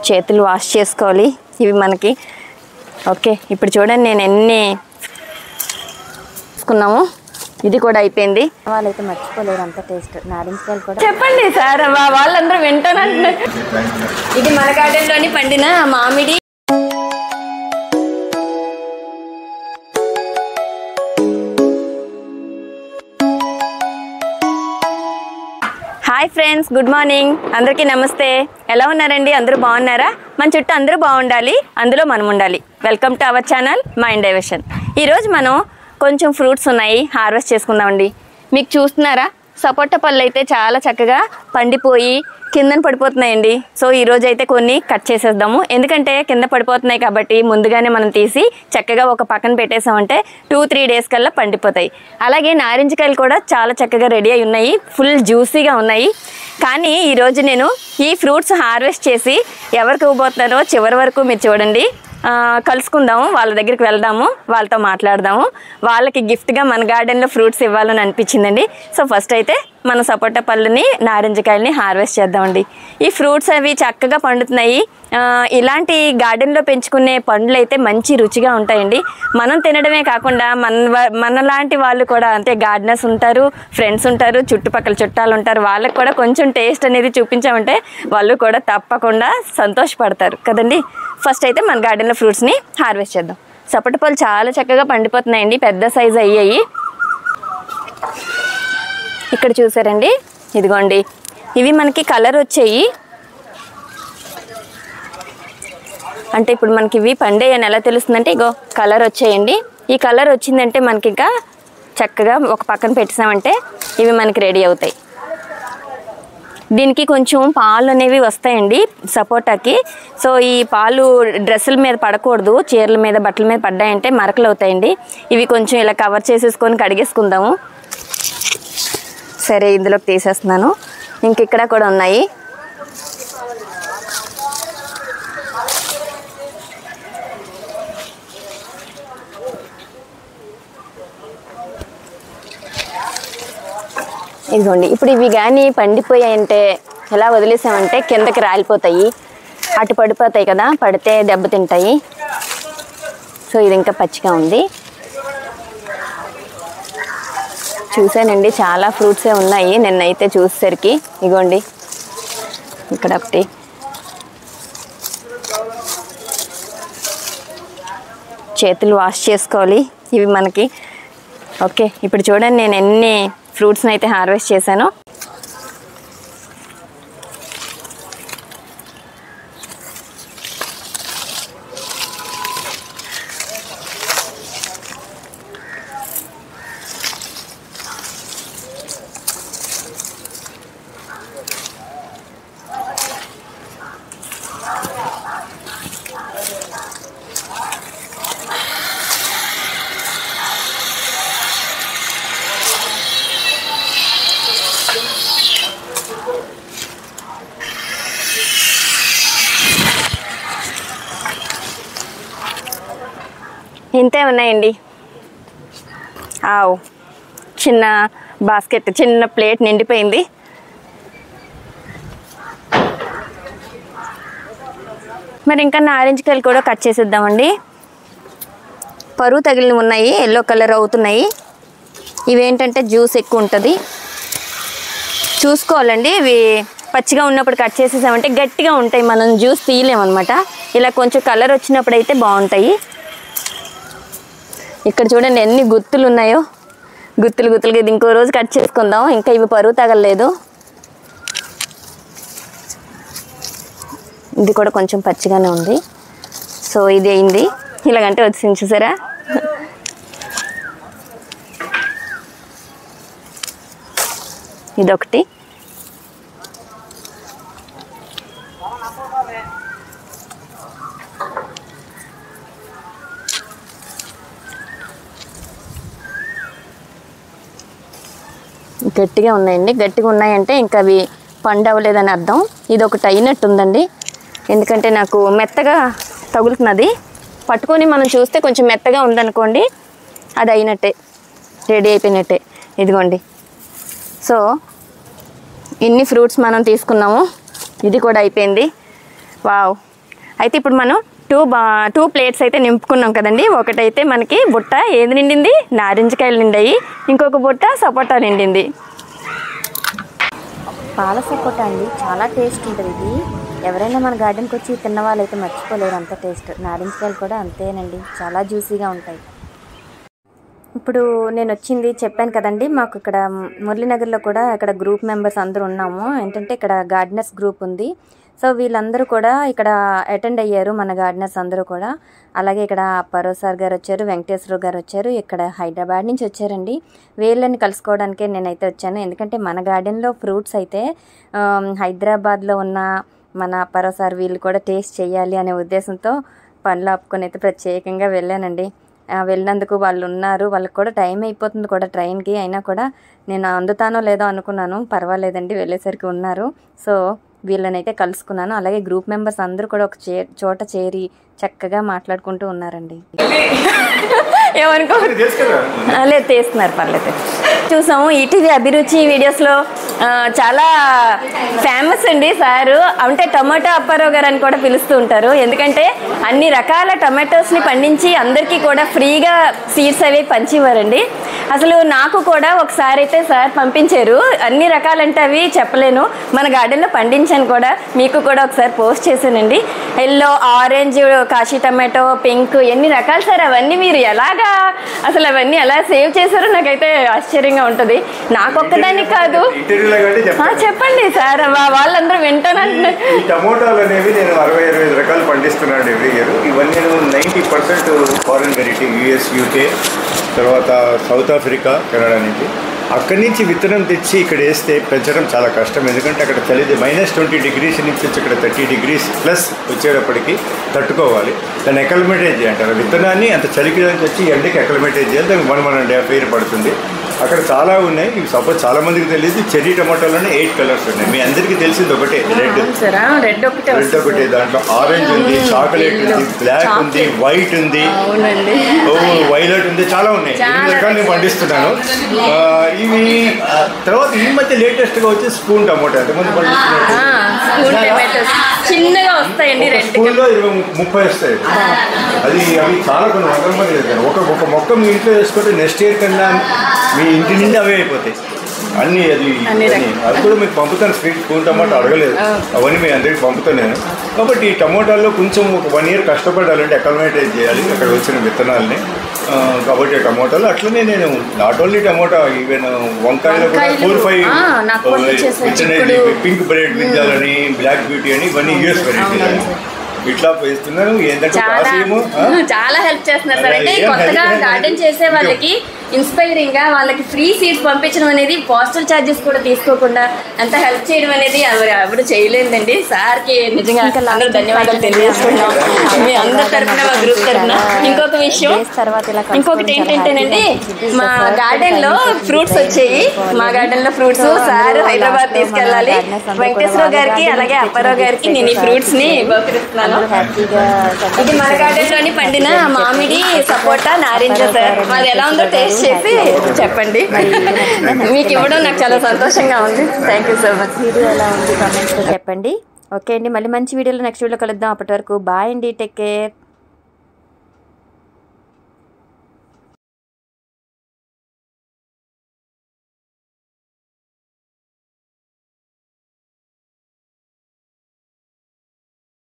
చేతులు వాష్ చేసుకోవాలి ఇవి మనకి. ఓకే, ఇప్పుడు చూడండి నేను ఎన్ని తీసుకున్నాము. ఇది కూడా అయిపోయింది. వాళ్ళైతే మర్చిపోలేరు అంత టేస్ట్. నారింజకాయలు కూడా చెప్పండి సార్, వాళ్ళందరూ వింటానంటున్నారు. ఇది మన గార్డెన్లోని పండిన మామిడి. Hi friends, good morning. అందరికీ నమస్తే. ఎలా ఉన్నారండి? అందరూ బాగున్నారా? మన చుట్టూ అందరూ బాగుండాలి, అందులో మనం ఉండాలి. Welcome to our channel mind diversion. ఈరోజు మనం కొంచెం ఫ్రూట్స్ ఉన్నాయి, హార్వెస్ట్ చేసుకుందామండి. మీకు చూస్తున్నారా, సపోటా పళ్ళు అయితే చాలా చక్కగా పండిపోయి కిందన పడిపోతున్నాయండి. సో ఈరోజు అయితే కొన్ని కట్ చేసేద్దాము, ఎందుకంటే కింద పడిపోతున్నాయి కాబట్టి ముందుగానే మనం తీసి చక్కగా ఒక పక్కన పెట్టేసామంటే 2-3 డేస్ కల్లా పండిపోతాయి. అలాగే నారింజకాయలు కూడా చాలా చక్కగా రెడీ అయి ఉన్నాయి, ఫుల్ జ్యూసీగా ఉన్నాయి. కానీ ఈరోజు నేను ఈ ఫ్రూట్స్ హార్వెస్ట్ చేసి ఎవరికి ఇవ్వబోతున్నారో చివరి వరకు మీరు చూడండి. కలుసుకుందాము, వాళ్ళ దగ్గరికి వెళ్దాము, వాళ్ళతో మాట్లాడదాము. వాళ్ళకి గిఫ్ట్గా మన గార్డెన్లో ఫ్రూట్స్ ఇవ్వాలని అనిపించిందండి. సో ఫస్ట్ అయితే మన సపోటా పళ్ళని, నారింజకాయలని హార్వెస్ట్ చేద్దామండి. ఈ ఫ్రూట్స్ అవి చక్కగా పండుతున్నాయి. ఇలాంటి గార్డెన్లో పెంచుకునే పండ్లు అయితే మంచి రుచిగా ఉంటాయండి. మనం తినడమే కాకుండా మనలాంటి వాళ్ళు కూడా, అంటే గార్డెనర్స్ ఉంటారు, ఫ్రెండ్స్ ఉంటారు, చుట్టుపక్కల చుట్టాలు ఉంటారు, వాళ్ళకి కూడా కొంచెం టేస్ట్ అనేది చూపించామంటే వాళ్ళు కూడా తప్పకుండా సంతోషపడతారు కదండి. ఫస్ట్ అయితే మన గార్డెన్లో ఫ్రూట్స్ని హార్వెస్ట్ చేద్దాం. సపోటా పళ్ళు చాలా చక్కగా పండిపోతున్నాయండి, పెద్ద సైజు అయ్యాయి. ఇక్కడ చూసారండి, ఇదిగోండి ఇవి మనకి కలర్ వచ్చాయి. అంటే ఇప్పుడు మనకి ఇవి పండేయని ఎలా తెలుస్తుందంటే, ఇగో కలర్ వచ్చాయండి. ఈ కలర్ వచ్చిందంటే మనకి ఇంకా చక్కగా ఒక పక్కన పెట్టామంటే ఇవి మనకి రెడీ అవుతాయి. దీనికి కొంచెం పాలు అనేవి వస్తాయండి సపోటాకి. సో ఈ పాలు డ్రెస్సుల మీద పడకూడదు, చీరల మీద బట్టల మీద పడ్డాయంటే మరకలు అవుతాయండి. ఇవి కొంచెం ఇలా కవర్ చేసేసుకొని కడిగేసుకుందాము. సరే, ఇందులోకి తీసేస్తున్నాను. ఇంకెక్కడ కూడా ఉన్నాయి. ఇదిగోండి, ఇప్పుడు ఇవి కానీ పండిపోయాయంటే ఎలా వదిలేసామంటే కిందకి రాలిపోతాయి, అటు పడిపోతాయి కదా, పడితే దెబ్బతింటాయి. సో ఇది ఇంకా పచ్చిగా ఉంది. చూసానండి, చాలా ఫ్రూట్సే ఉన్నాయి నిన్నైతే చూసేసరికి. ఇగోండి ఇక్కడ ఒకటి. చేతులు వాష్ చేసుకోవాలి ఇవి మనకి. ఓకే, ఇప్పుడు చూడండి నేను ఎన్ని ఫ్రూట్స్ని అయితే హార్వెస్ట్ చేశాను. ఇంతే ఉన్నాయండి. చిన్న బాస్కెట్, చిన్న ప్లేట్ నిండిపోయింది. మరి ఇంకా నారింజకాయలు కూడా కట్ చేసేద్దామండి. పరువు తగిలినవి ఉన్నాయి, ఎల్లో కలర్ అవుతున్నాయి. ఇవేంటంటే జ్యూస్ ఎక్కువ ఉంటుంది, చూసుకోవాలండి. ఇవి పచ్చిగా ఉన్నప్పుడు కట్ చేసేసామంటే గట్టిగా ఉంటాయి, మనం జ్యూస్ తీయలేమన్నమాట. ఇలా కొంచెం కలర్ వచ్చినప్పుడు అయితే బాగుంటాయి. ఇక్కడ చూడండి ఎన్ని గుత్తులు ఉన్నాయో, గుత్తులుగా. ఇది ఇంకో రోజు కట్ చేసుకుందాం, ఇంకా ఇవి పరువు తగలలేదు. ఇది కూడా కొంచెం పచ్చిగానే ఉంది. సో ఇది అయింది, ఇలాగంటే వచ్చింది చూసారా. ఇదొకటి. గట్టిగా ఉన్నాయండి, గట్టిగా ఉన్నాయంటే ఇంకా అవి పండు అవ్వలేదని అర్థం. ఇది ఒకటి అయినట్టుందండి, ఎందుకంటే నాకు మెత్తగా తగులుతున్నది. పట్టుకొని మనం చూస్తే కొంచెం మెత్తగా ఉందనుకోండి, అది అయినట్టే, రెడీ అయిపోయినట్టే. ఇదిగోండి. సో ఇన్ని ఫ్రూట్స్ మనం తీసుకున్నాము, ఇది కూడా అయిపోయింది. వావ్. అయితే ఇప్పుడు మనం టూ ప్లేట్స్ అయితే నింపుకున్నాం కదండి. ఒకటైతే మనకి బుట్ట ఏది నిండింది, నారింజకాయలు నిండాయి, ఇంకొక బుట్ట సపోటా నిండింది. పాల సపోటా అండి, చాలా టేస్ట్ ఉంటుంది ఇది. ఎవరైనా మన గార్డెన్కి వచ్చి తిన్న వాళ్ళైతే మర్చిపోలేరు అంత టేస్ట్. నారింజకాయలు కూడా అంతేనండి, చాలా జ్యూసీగా ఉంటాయి. ఇప్పుడు నేను వచ్చింది చెప్పాను కదండి, మాకు ఇక్కడ మురళీనగర్లో కూడా ఇక్కడ గ్రూప్ మెంబర్స్ అందరూ ఉన్నాము. ఏంటంటే ఇక్కడ గార్డెనర్స్ గ్రూప్ ఉంది. సో వీళ్ళందరూ కూడా ఇక్కడ అటెండ్ అయ్యారు, మన గార్డెనర్స్ అందరూ కూడా. అలాగే ఇక్కడ అప్పారావు సార్ గారు వచ్చారు, వెంకటేశ్వరరావు గారు వచ్చారు, ఇక్కడ హైదరాబాద్ నుంచి వచ్చారండి. వీళ్ళని కలుసుకోవడానికే నేనైతే వచ్చాను. ఎందుకంటే మన గార్డెన్లో ఫ్రూట్స్ అయితే హైదరాబాద్లో ఉన్న మన అప్పారావు సార్ వీళ్ళు కూడా టేస్ట్ చేయాలి అనే ఉద్దేశంతో పనులు ఆపుకొని అయితే ప్రత్యేకంగా వెళ్ళానండి. వెళ్ళినందుకు వాళ్ళు ఉన్నారు, వాళ్ళకి కూడా టైం అయిపోతుంది కూడా ట్రైన్కి. అయినా కూడా నేను అందుతానో లేదో అనుకున్నాను, పర్వాలేదండి వెళ్ళేసరికి ఉన్నారు. సో వీళ్ళనైతే కలుసుకున్నాను. అలాగే గ్రూప్ మెంబర్స్ అందరూ కూడా ఒక చోట చేరి చక్కగా మాట్లాడుకుంటూ ఉన్నారండి. ఏమనుకో లేదు, తీస్తున్నారు, పర్లేదు. చూసాము ఈటీవీ అభిరుచి వీడియోస్లో చాలా ఫేమస్ అండి సారు. అంటే టొమాటో అప్పారావు గారు అని కూడా పిలుస్తూ ఉంటారు. ఎందుకంటే అన్ని రకాల టొమాటోస్ని పండించి అందరికీ కూడా ఫ్రీగా సీడ్స్ అవి పంచివ్వరండి. అసలు నాకు కూడా ఒకసారి అయితే సార్ పంపించారు. అన్ని రకాలంటే అవి చెప్పలేను, మన గార్డెన్లో పండించాను కూడా. మీకు కూడా ఒకసారి పోస్ట్ చేశానండి. Yellow, orange, Kashi tomato, pink, ఎన్ని రకాలు సార్. అవన్నీ మీరు ఎలాగా అసలు అవన్నీ ఎలా సేవ్ చేశారో నాకైతే ఆశ్చర్యంగా ఉంటుంది. నాకొక్కదానికి కాదు, చెప్పండి సార్, వాళ్ళందరూ వింటానంటున్నారు. ఈ టమోటాలు అనేవి నేను 60-65 రకాలు పండిస్తున్నాను ఎవ్రీ ఇయర్. ఇవన్నీ నేను 90% ఫారెన్ వెరైటీ, యూఎస్, యూకే, తర్వాత సౌత్ ఆఫ్రికా, కెనడా నుంచి. అక్కడి నుంచి విత్తనం తెచ్చి ఇక్కడ వేస్తే పెంచడం చాలా కష్టం. ఎందుకంటే అక్కడ చలిది -20 degrees నుంచి వచ్చి ఇక్కడ 30 degrees ప్లస్ వచ్చేటప్పటికి తట్టుకోవాలి. దాన్ని అక్లిమేటైజ్ చేయంటారు. విత్తనాన్ని అంత చలికి నుంచి వచ్చి ఎండకి అక్లిమేటైజ్ చేయాలి. దానికి 1.5 years పడుతుంది. అక్కడ చాలా ఉన్నాయి. ఇవి సపోజ్ చాలా మందికి తెలియదు, చెర్రీ టమాటోలోనే 8 కలర్స్ ఉన్నాయి. మీ అందరికీ తెలిసింది ఒకటే, రెడ్ ఒకటే. దాంట్లో ఆరెంజ్ ఉంది, చాక్లెట్ ఉంది, బ్లాక్ ఉంది, వైట్ ఉంది, వైలెట్ ఉంది, చాలా ఉన్నాయి. 8 రకాలు నేను పండిస్తున్నాను. ఇవి తర్వాత ఈ మధ్య లేటెస్ట్గా వచ్చి స్పూన్ టమాటో. ఎంతమంది పండిస్తున్నారు? చిన్నగా వస్తాయండి, స్పూన్లో 20-30 వస్తాయి. అవి చాలా కొన్ని వందల మంది చేస్తారు. ఒక మొక్క మీ ఇంట్లో వేసుకుంటే నెక్స్ట్ ఇయర్ కన్నా మీ ఇంటి నుండి అవే అయిపోతాయి అన్నీ. అది కూడా మీకు పంపుతాను. స్పూన్ టమాటో అడగలేదు, అవన్నీ మీ అందరికి పంపుతాను నేను. కాబట్టి ఈ టమోటాల్లో కొంచెం ఒక 1 year కష్టపడాలంటే అక్లిమేటైజ్ చేయాలి అక్కడ వచ్చిన విత్తనాలని. కాబట్టి టమోటాలు అట్లనే నేను నాట్ ఓన్లీ టమోటా, ఈవెన్ వంకాయలు కూడా 4-5 పింక్ బ్రెడ్ వింజాలని, బ్లాక్ బ్యూటీ అని, ఇవన్నీ యూఎస్ వెరైటీలు అని ఇట్లా వేస్తున్నాను. ఏంటంటే చాలా హెల్ప్ చేస్తున్నారు సార్. అంటే కొత్తగా గార్డెన్ చేసే వాళ్ళకి ఇన్స్పైరింగ్ గా వాళ్ళకి ఫ్రీ సీడ్స్ పంపించడం అనేది, పోస్టల్ ఛార్జెస్ కూడా తీసుకోకుండా అంత హెల్ప్ చేయడం అనేది ఎవరు చేయలేదండి. సార్కి నిజంగా అందరూ ధన్యవాదాలు తెలియజేసుకుంటాం మీ అందరి తరఫున, మా గ్రూప్ తరఫున. ఇంకొక విషయం, ఇంకొకటి ఏంటంటేనండి, మా గార్డెన్ లో ఫ్రూట్స్ వచ్చాయి. మా గార్డెన్ లో ఫ్రూట్స్ సార్ హైదరాబాద్ తీసుకెళ్ళాలి. వెంకటేశ్వరరావు గారికి అలాగే అప్పారావు గారికి నేను ఈ ఫ్రూట్స్ ని బహుకరిస్తున్నాను. ఇది మన గార్డెన్ లోని పండిన మామిడి, సపోటా, నారింజ సార్. మాది ఎలా ఉందో టేస్ట్ చేసి చెప్పండి. మీకు ఇవ్వడం నాకు చాలా సంతోషంగా ఉంది. Thank you so much. Video ఎలా ఉంది కామెంట్స్లో చెప్పండి. ఓకే అండి, మళ్ళీ మంచి వీడియోలో నెక్స్ట్ వీడియో కలుద్దాం. అప్పటి వరకు బాయ్ అండి, టేక్ కేర్.